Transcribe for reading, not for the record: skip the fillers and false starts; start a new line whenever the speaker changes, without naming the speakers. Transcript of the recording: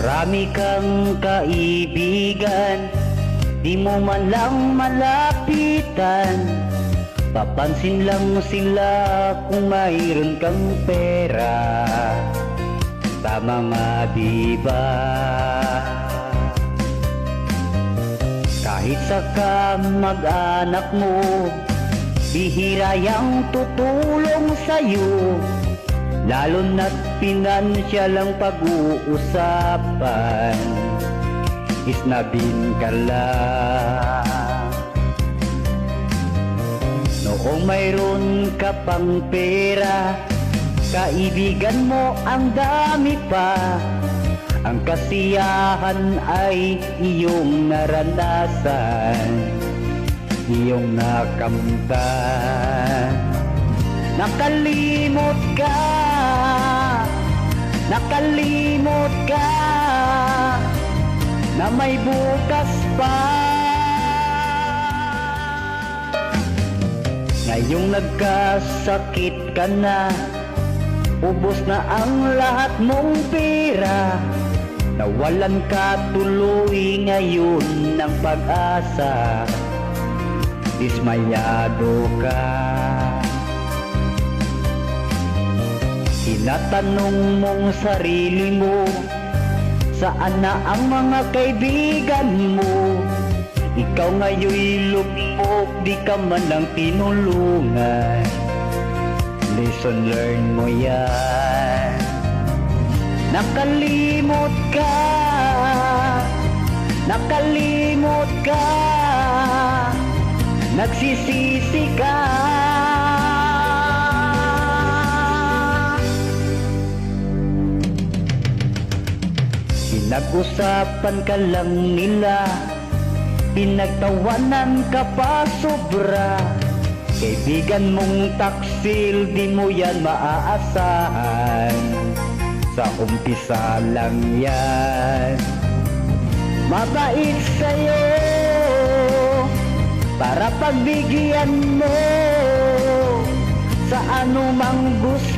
Marami kang kaibigan, di mo man lang malapitan. Papansin lang sila kung mayroon kang pera. Tama nga diba? Kahit sa kamag-anak mo, bihira yang tutulong sa'yo. Lalo na't pinansyal ang pag-uusapan, isnabin ka lang. Noong mayroon ka pang pera, kaibigan mo ang dami pa. Ang kasiyahan ay iyong naranasan, iyong nakamtan. Nakalimot ka, nakalimot ka, na may bukas pa. Ngayong nagkasakit ka na, ubos na ang lahat mong pera. Nawalan ka tuloy ngayon ng pag-asa, dismayado ka. Tinatanong mong sarili mo, saan na ang mga kaibigan mo? Ikaw ngayon'y lumok, di ka man lang tinulungan. Lesson learned mo yan. Nakalimot ka, nakalimot ka, nagsisisi ka. Pinag-usapan ka lang nila, pinagtawanan ka pa sobra. Kaibigan mong taksil, di mo yan maaasahan. Sa umpisa lang yan. Mabait sa'yo, para pagbigyan mo sa anumang gusto